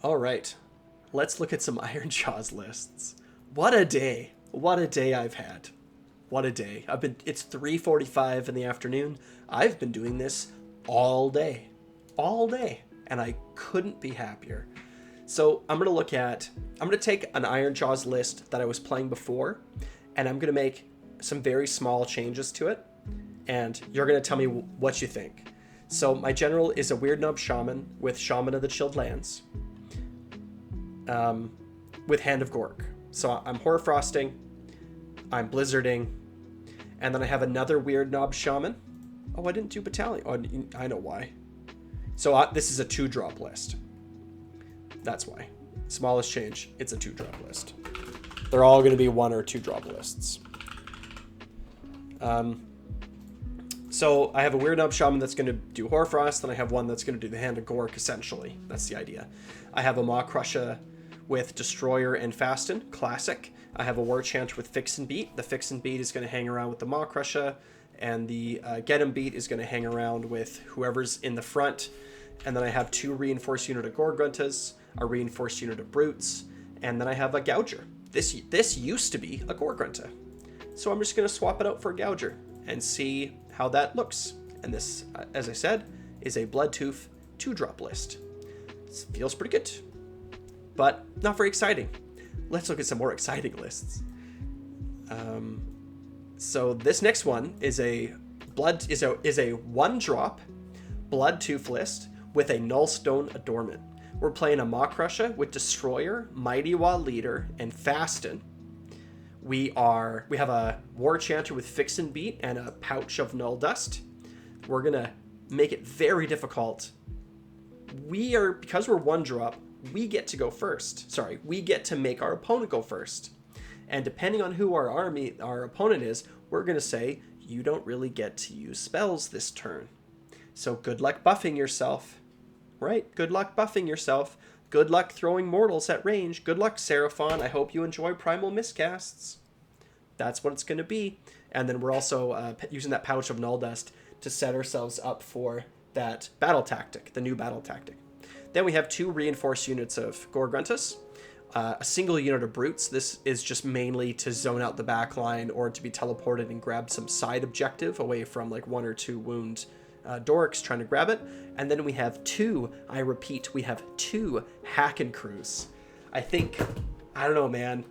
All right, let's look at some Ironjawz lists. What a day! What a day I've had. What a day. It's 3:45 in the afternoon. I've been doing this all day. All day. And I couldn't be happier. So I'm going to take an Ironjawz list that I was playing before, and I'm going to make some very small changes to it, and you're going to tell me what you think. So my general is a Weird Nub Shaman with Shaman of the Chilled Lands, with Hand of Gork. So I'm Hoarfrosting, I'm Blizzarding, and then I have another Weird Knob Shaman. Oh, I didn't do Battalion. Oh, I know why. So this is a 2-drop list. That's why. Smallest change, it's a 2-drop list. They're all going to be 1 or 2-drop lists. So I have a Weird Nub Shaman that's going to do Hoarfrost, and I have one that's going to do the Hand of Gork, essentially. That's the idea. I have a Maw Crusher with Destroyer and Fasten, classic. I have a War Chant with Fix and Beat. The Fix and Beat is going to hang around with the Maw Crusher, and the Get 'em Beat is going to hang around with whoever's in the front. And then I have 2 reinforced unit of Gorgruntas, a reinforced unit of Brutes, and then I have a Gouger. This used to be a Gorgrunta. So I'm just going to swap it out for a Gouger and see how that looks. And this, as I said, is a Bloodtooth 2-drop list. This feels pretty good, but not very exciting. Let's look at some more exciting lists. So this next one is a 1-drop Bloodtooth list with a Nullstone Adornment. We're playing a Maw Crusher with Destroyer, Mighty Wall Leader, and Fasten. We have a War Chanter with Fix and Beat and a Pouch of Null Dust. We're gonna make it very difficult. Because we're 1-drop, we get to go first. We get to make our opponent go first. And depending on who our opponent is, we're gonna say, you don't really get to use spells this turn. So good luck buffing yourself. Right? Good luck buffing yourself. Good luck throwing mortals at range. Good luck, Seraphon. I hope you enjoy Primal Miscasts. That's what it's going to be. And then we're also using that Pouch of Null Dust to set ourselves up for that battle tactic, the new battle tactic. Then we have 2 reinforced units of Gorgruntas, a single unit of Brutes. This is just mainly to zone out the back line or to be teleported and grab some side objective away from like 1 or 2 wound dorks trying to grab it. And then we have 2 Hack and Crews. I don't know, man.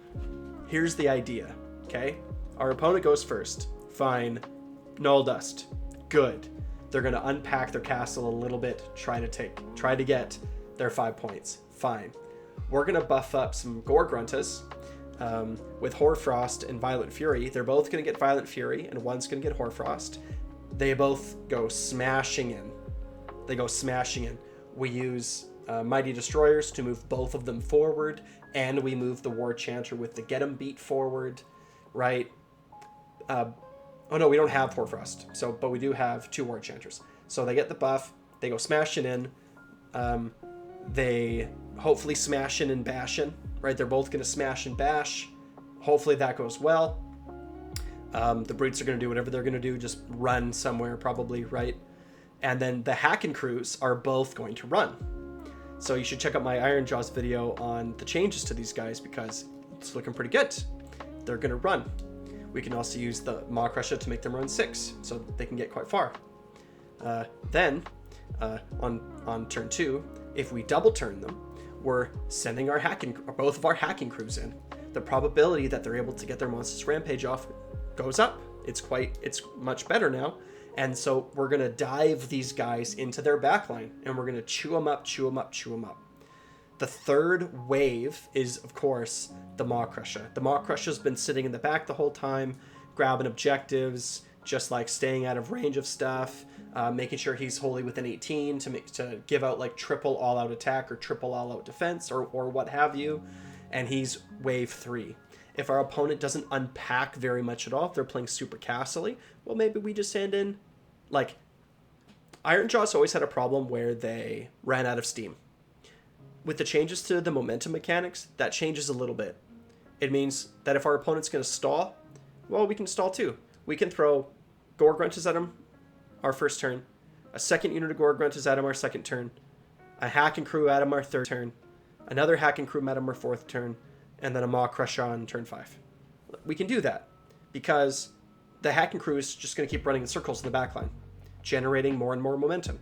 Here's the idea, okay? Our opponent goes first. Fine. Null Dust. Good. They're going to unpack their castle a little bit, try to get their 5 points. Fine. We're going to buff up some Gorgruntas with Hoarfrost and Violent Fury. They're both going to get Violent Fury, and one's going to get Hoarfrost. They both go smashing in. We use Mighty Destroyers to move both of them forward, and we move the War Chanter with the Get 'em Beat forward, right? Oh no, we don't have Hoarfrost, but we do have 2 War Chanters. So they get the buff, they go smashing in, they hopefully smash in and bash in, right? They're both going to smash and bash. Hopefully that goes well. The Brutes are going to do whatever they're going to do, just run somewhere probably, right? And then the Hack and Crews are both going to run. So you should check out my Ironjawz video on the changes to these guys because it's looking pretty good. They're going to run. We can also use the Maw Crusher to make them run 6, so they can get quite far. Then, on turn 2, if we double turn them, we're sending both of our Hacking Crews in. The probability that they're able to get their Monstrous Rampage off goes up. It's much better now. And so we're going to dive these guys into their backline, and we're going to chew them up. The third wave is, of course, the Maw Crusher. The Maw Crusher's been sitting in the back the whole time, grabbing objectives, just like staying out of range of stuff, making sure he's wholly within 18 to give out like triple all-out attack or triple all-out defense or what have you. And he's wave 3. If our opponent doesn't unpack very much at all, if they're playing super castly, well, maybe we just send in, like, Ironjawz always had a problem where they ran out of steam. With the changes to the momentum mechanics, that changes a little bit. It means that if our opponent's going to stall, well, we can stall too. We can throw Gorgruntas at him our first turn, a second unit of Gorgruntas at him our second turn, a Hack and Crew at him our third turn, another Hack and Crew Metamorph 4th turn, and then a Maw Crush on turn 5. We can do that because the Hack and Crew is just going to keep running in circles in the backline, generating more and more momentum,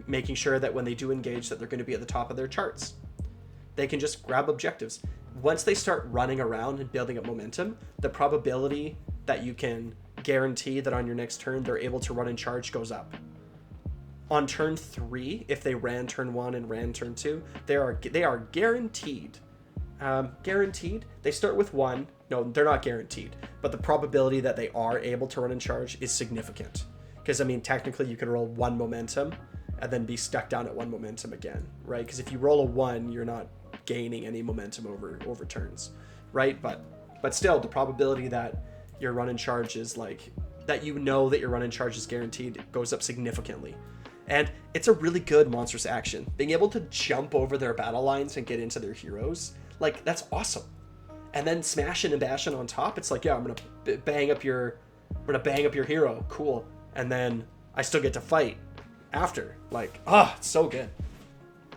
making sure that when they do engage that they're going to be at the top of their charts. They can just grab objectives. Once they start running around and building up momentum, the probability that you can guarantee that on your next turn they're able to run and charge goes up. On turn 3, if they ran turn 1 and ran turn 2, they are guaranteed. Guaranteed. They start with 1. No, they're not guaranteed. But the probability that they are able to run and charge is significant. Because, I mean, technically you could roll 1 momentum and then be stuck down at 1 momentum again, right? Because if you roll a 1, you're not gaining any momentum over turns, right? But still, the probability that your run and charge is like, that you know that your run and charge is guaranteed goes up significantly. And it's a really good monstrous action. Being able to jump over their battle lines and get into their heroes, like, that's awesome. And then smashing and bashing on top, it's like, yeah, I'm gonna bang up your hero, cool. And then I still get to fight after. Like, it's so good.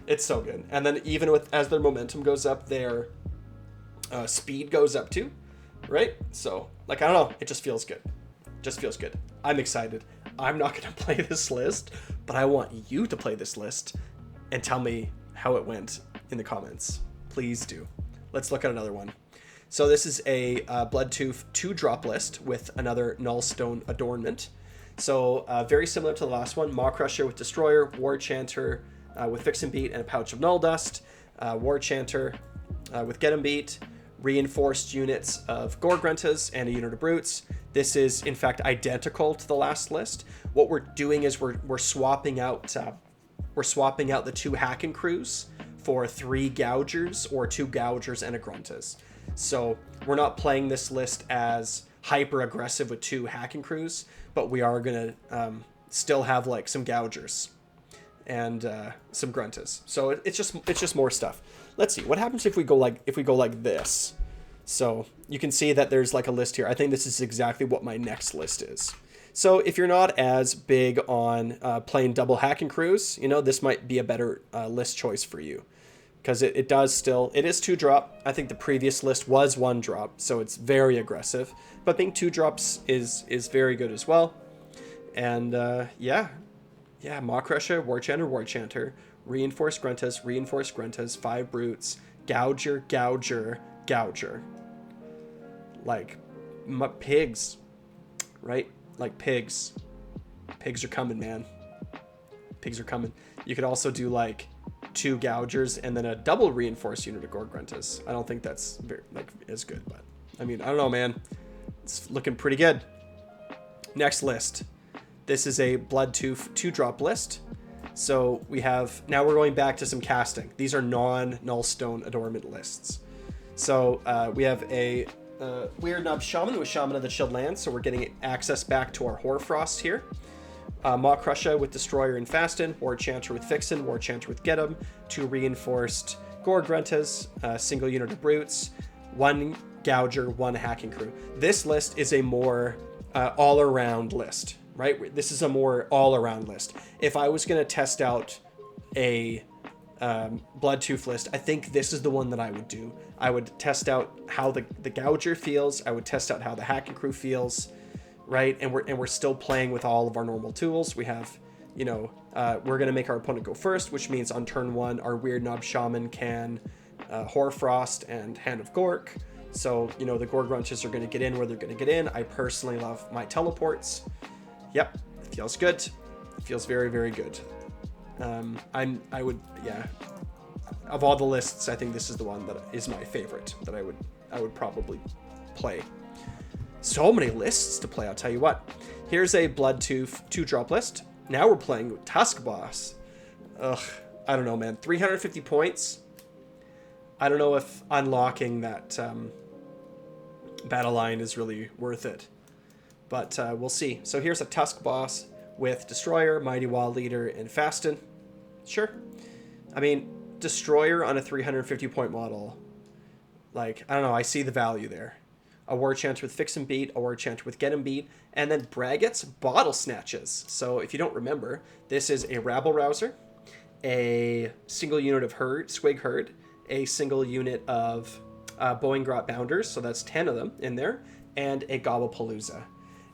It's so good. And then even as their momentum goes up, their speed goes up too, right? So, like, I don't know, it just feels good. Just feels good. I'm excited. I'm not going to play this list, but I want you to play this list and tell me how it went in the comments. Please do. Let's look at another one. So this is a Bloodtooth 2-drop list with another Nullstone adornment. So very similar to the last one, Maw Crusher with Destroyer, War Chanter with Fix and Beat and a Pouch of Null Dust, War Chanter with Get 'em Beat, reinforced units of Gore-Gruntas and a unit of Brutes. This is in fact identical to the last list. What we're doing is we're swapping out the 2 Hack and Crews for 3 Gougers or 2 Gougers and a Gruntas. So we're not playing this list as hyper aggressive with 2 Hack and Crews, but we are gonna still have like some Gougers and some Gruntas. So it's just more stuff. Let's see what happens if we go like this. So you can see that there's like a list here. I think this is exactly what my next list is. So if you're not as big on playing double Hack and Crews, you know, this might be a better list choice for you. Because it is 2-drop. I think the previous list was 1-drop, so it's very aggressive. But being 2 drops is very good as well. And yeah, Maw Crusher, War Chanter, Reinforced Gruntas, 5 Brutes, Gouger. Like pigs, right? Like pigs. Pigs are coming, man. Pigs are coming. You could also do like 2 Gougers and then a double reinforced unit of Gore-Gruntas. I don't think that's very as good, but I mean, I don't know, man. It's looking pretty good. Next list. This is a Bloodtooth 2-drop list. So now we're going back to some casting. These are non-Nullstone adornment lists. So we have a Weird Knob Shaman with Shaman of the Chilled Land. So we're getting access back to our Hoarfrost here. Maw Crusher with Destroyer and Fasten, War Chanter with Fixin', War Chanter with Get 'em, 2 reinforced Gore-Gruntas, single unit of Brutes, 1 Gouger, 1 Hacking Crew. This list is a more all-around list, right? This is a more all-around list. If I was going to test out a Bloodtooth list, I think this is the one that I would do. I would test out how the Gouger feels. I would test out how the Hacking Crew feels. Right, and we're still playing with all of our normal tools. We have, you know, we're gonna make our opponent go first, which means on turn 1, our Weird Knob Shaman can Hoarfrost and Hand of Gork. So, you know, the Gore-Gruntas are gonna get in where they're gonna get in. I personally love my teleports. Yep, it feels good. It feels very, very good. I would, of all the lists, I think this is the one that is my favorite that I would probably play. So many lists to play, I'll tell you what. Here's a Bloodtooth 2-drop list. Now we're playing with Tusk Boss. Ugh, I don't know, man. 350 points. I don't know if unlocking that battle line is really worth it. But we'll see. So here's a Tusk Boss with Destroyer, Mighty Wild Leader, and Fasten. Sure. I mean, Destroyer on a 350 point model. Like, I don't know, I see the value there. A War Chanter with Fix and Beat, a War Chanter with Get 'em Beat, and then Braggott's Bottle Snatches. So if you don't remember, this is a Rabble Rouser, a single unit of Swig Herd, a single unit of Boingrot Bounders, so that's 10 of them in there, and a Gobblepalooza.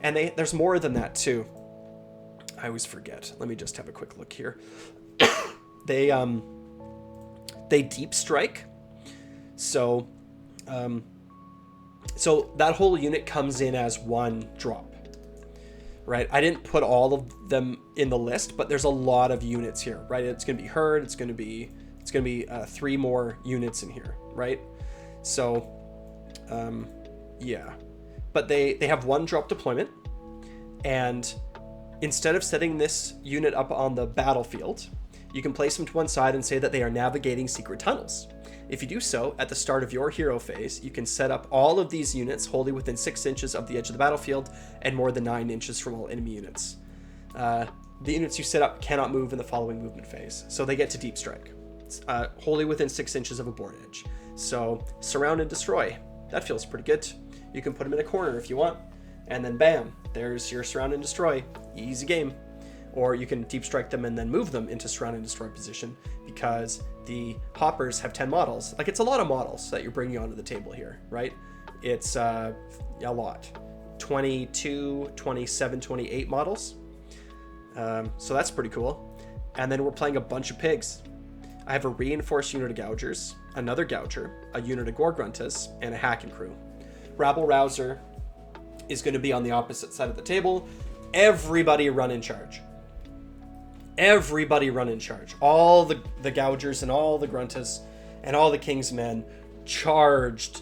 And there's more than that too. I always forget. Let me just have a quick look here. They deep strike. So that whole unit comes in as 1 drop. Right? I didn't put all of them in the list, but there's a lot of units here, right? It's going to be Herd, it's going to be 3 more units in here, right? So yeah. But they have 1 drop deployment, and instead of setting this unit up on the battlefield, you can place them to one side and say that they are navigating secret tunnels. If you do so, at the start of your hero phase, you can set up all of these units wholly within 6 inches of the edge of the battlefield and more than 9 inches from all enemy units. The units you set up cannot move in the following movement phase, so they get to deep strike. Wholly within 6 inches of a board edge. So surround and destroy. That feels pretty good. You can put them in a corner if you want, and then bam, there's your surround and destroy. Easy game. Or you can deep strike them and then move them into surround and destroy position, because the hoppers have 10 models. Like, it's a lot of models that you're bringing onto the table here, right? It's a lot. 22, 27, 28 models. So that's pretty cool. And then we're playing a bunch of pigs. I have a reinforced unit of Gougers, another Gouger, a unit of Gorgruntas, and a Hacking Crew. Rabble Rouser is going to be on the opposite side of the table. Everybody run in charge. Everybody run in charge. All the Gougers and all the Gruntas and all the King's Men charged.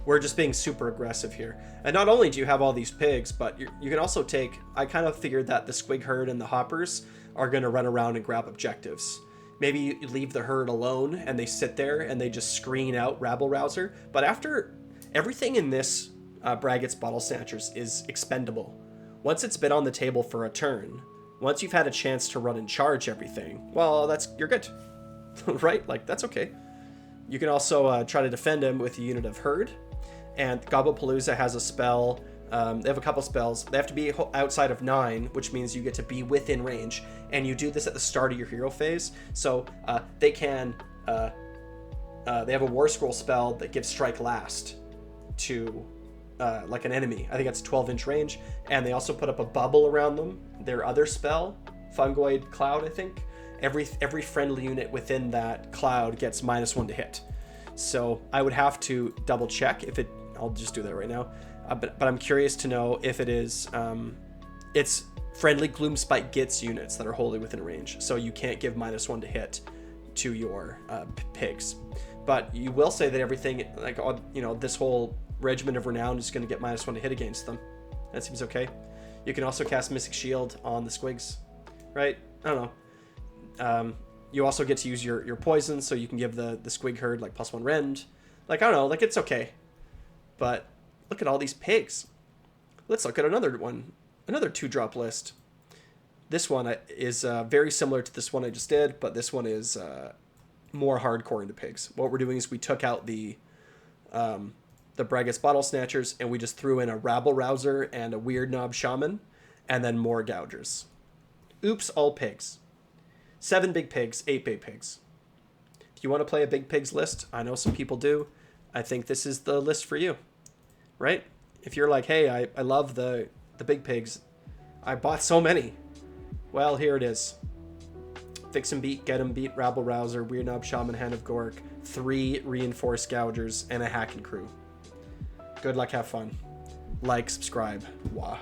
We're just being super aggressive here. And not only do you have all these pigs, but you can also take... I kind of figured that the Squig Herd and the Hoppers are going to run around and grab objectives. Maybe you leave the herd alone and they sit there and they just screen out Rabble Rouser. But after... everything in this Braggart's Bottle Snatchers is expendable. Once it's been on the table for a turn, once you've had a chance to run and charge everything, well, you're good. Right? Like, that's okay. You can also try to defend him with a unit of Herd. And Gobblepalooza has a spell. They have a couple spells. They have to be outside of 9, which means you get to be within range. And you do this at the start of your hero phase. So they can... they have a War Scroll spell that gives Strike Last to like an enemy. I think that's 12-inch range. And they also put up a bubble around them. Their other spell, Fungoid Cloud, I think. Every friendly unit within that cloud gets -1 to hit. So I would have to double check if it... I'll just do that right now. But I'm curious to know if it is... it's friendly Gloomspite Gits units that are wholly within range. So you can't give -1 to hit to your pigs. But you will say that everything, like, you know, this whole Regiment of Renown is going to get -1 to hit against them. That seems okay. You can also cast Mystic Shield on the Squigs, right? I don't know. You also get to use your poison, so you can give the Squig Herd like +1 rend. Like, I don't know, like, it's okay. But look at all these pigs. Let's look at another one, another 2-drop list. This one is very similar to this one I just did, but this one is more hardcore into pigs. What we're doing is we took out the Braggart's Bottle Snatchers, and we just threw in a Rabble Rouser and a Weird Knob Shaman, and then more Gougers. Oops, all pigs. 7 big pigs, 8 big pigs. Do you want to play a big pigs list? I know some people do. I think this is the list for you, right? If you're like, hey, I love the big pigs. I bought so many. Well, here it is. Fix 'em beat, get 'em beat, Rabble Rouser, Weird Knob Shaman, Hand of Gork, 3 reinforced Gougers, and a Hacking Crew. Good luck, have fun. Like, subscribe. Wah.